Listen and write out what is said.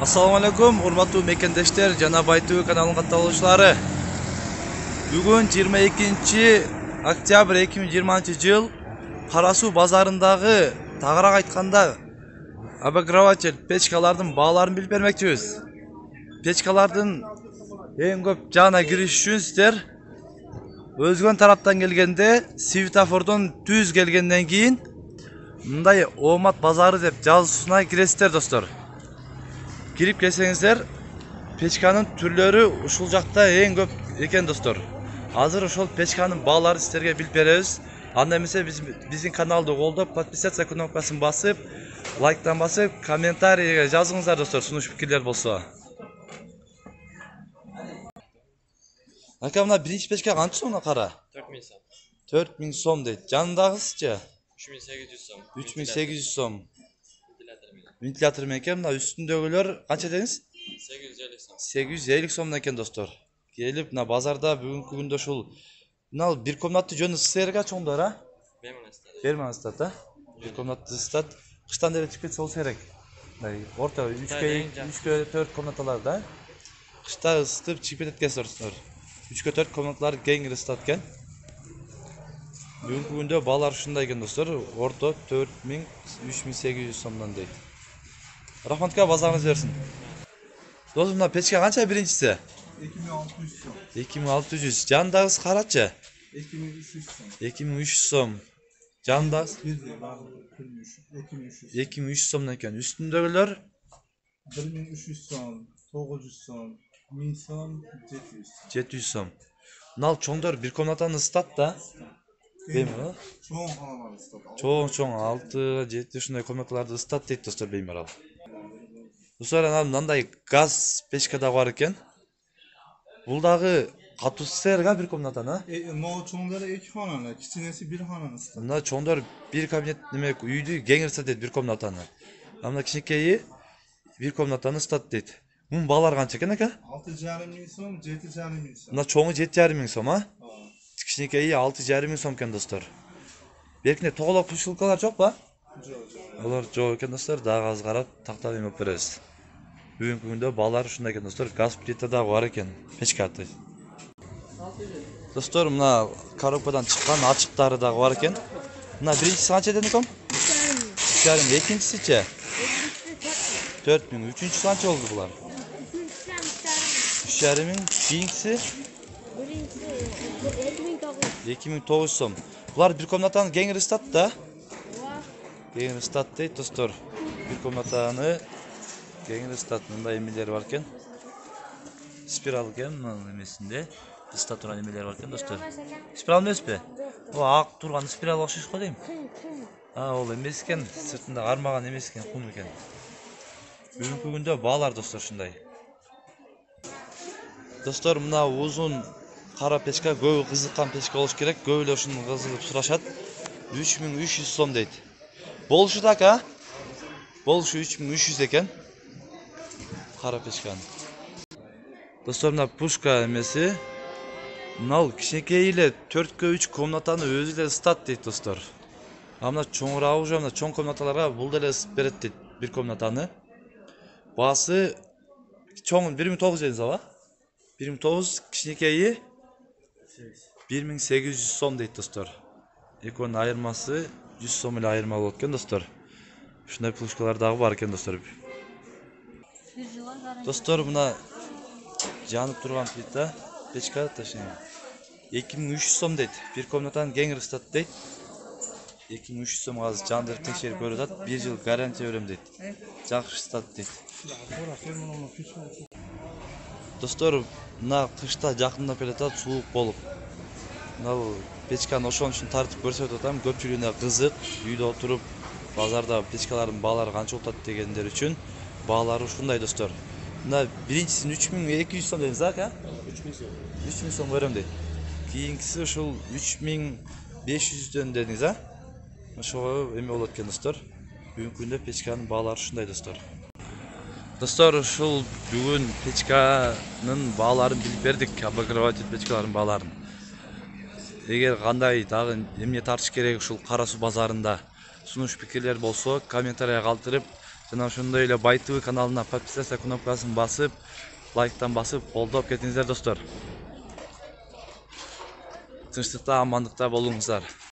Assalamu alaikum, урматтуу мекендештер жана Байтөбө каналынын катталуучулары. Бүгүн 22 октябрь 2020 жыл Кара Суу базарындагы тагыраак айтканда обогреватель печкалардын бааларын билип бермекчибиз. Печкалардын эң көп жагына кириш үчүн сиздер өзгөн тараптан келгенде светофордон түз келгенден кийин мындай Оомат базары деп жазуусуна киресиздер достор. Кирип келсеңиздер, печканын түрлөрү ушул жакта эң көп экен достор. Азыр ошол печканын бааларын сиздерге билип беребиз. Анда эмесе биздин каналды колдоп, подписаться кнопкасын басып, лайктан басып, комментарийге жазыңыздар достор, сунуш пикирлер болсо. Ака, мына биринчи печка канча сом кара? 4000 сом. 4000 сом дейт. Жанындагысычы? 3800 сом. 3800 сом. Вентилятор менен. Вентилятор менен экен. Мына үстүндөгүлөр канча дедиңиз? 850 сом. 850 сомдон экен достор. Келип мына базарда бүгүнкү күндө ушул мына бир комнатты жөнү сыйырга чоңдор, а? Берман астат, а? Бир комнатты ыстат. Кыштан деле чыгып кетсе болсо керек. Мындай орто 3 4 комнаталарда. Кышта ысытып чыгып кетет экенсиздер достор. 3 4 комнаталар кеңири ыстат экен. Бүгүнкү күндө баалар ушундай экен достор. Орто 4000 3800 сомдон дейт. Рахматка базарыңыз берсин. Достum, мына печка канча биринчиси? 2600 сом. 2600. Жанындагысы карачы? 2300 сом. 2300 сом. Жанындагысы 2300 сомдон экен. Үстүндөгүлөр 1300 сом, 900 сом, 1000 сом, 700. 700 сом. Мына чоңдор бир комнатаны ыстат да. Беймарал. Чоң ханалар ыстат. Чоң 6 7 ушундай комнаталарды ыстат дейт достор, беймарал. Достор, мындай газ печка да бар экен. Бул дагы катуу сыйырга бир комнатаны. Могу чоңдары 2 хананы, кичинеси 1 хананы ыстат. Мына чоңдор бир кабинет неме үйдү кеңири ыстат дейт, бир комнатаны. Мына кичинекейи бир комнатаны ыстат дейт. Мунун баалары канча экен ака? 6500 сом, 7500 сом. Мына чоңу 7500 сом, а? Кичинекейи 6500 сом экен достор. Беркине тоголок пушилкалар жок ба? Жок. Алар жок экен достор, дагы аз карап тактап эме беребиз. Бүгүнкү күндө баалар ушундай экен достор, газ плита дагы бар экен, печкаты. Достор, мына коробкадан чыккан ачыктары дагы бар экен. Мына биринчиси канча дедиң ком? 3,5. Экинчисичи? 4000. Үчүнчүсү канча болду булар? 3,5. Кийинкиси 2900 сом. Булар бир комнатаны кеңири ыстат да? Кеңири ыстат дейт достор. Бир комнатаны кеңири ыстат, мындай эмелери бар экен. Спираль экен мына эмесинде. Ыстат турган эмелери бар экен достор. Спираль эмеспи? О, ак турган спираль окшош го дейм. Ол эмес экен, сыртында кармаган эмес экен, кум экен. Бүгүнкү күндө баалар достор ушундай. Достор, мына узун кара печка көбү кызыккан печка болуш керек. Көбү эле ушуну кызыгып сурашат. 3300 сом дейт. Болушу да ака? Болушу 3300 экен. Кара печканы. Достор, мына пушка эмеси. Мына кичинекей эле 4/3 комнатаны өзү эле ыстат дейт достор. Мына чоңураак уже мына чоң комнаталарга бул деле ысытып берет дейт бир комнатаны. Баасы чоң 1900 дедиңиз аба? 1900, кичинекейи 1800 сом дейт достор. Экөөнүн айырмасы 100 сом эле айырма болот экен достор. Ушундай пушкалар дагы бар экен достор. Достор, мына жанып турган плита, печка точнее 2300 сом дейт. Бир комнатаны кеңири ыстат дейт. 2300 сом азыр жандырып текшерип көрүп атат. 1 жыл гарантия берем дейт. Жакшы ыстат дейт. Достор, мына кышта жакындап келатат, суук болуп. Мына печканы ошон үчүн тартып көрсөтүп атам. Көпчүлүгүнө кызык, үйдө отуруп базарда печкалардын баалары канча болот дегендер үчүн баалары ушундай достор. Мына биринчисин 3200 сом дедиңиз, ака? 3000 сом. 3000 сом берем дейт. Кийинкиси ушул 3500дөн дедиңиз, а? Ошого эме болот экен достор. Бүгүнкү күндө печканын баалары ушундай достор. Достор, ушул бүгүн печканын бааларын билип бердик, обогреватель печкалардын бааларын. Эгер кандай дагы эмне тартыш керек ушул Кара Суу базарында сунуш пикирлер болсо, комментарийге калтырып, жана ошондой эле Бай ТВ каналына подписаться кнопкасын басып, лайктан басып, колдоп кетиңиздер достор. Тынчтыкта, амандыкта болуңуздар.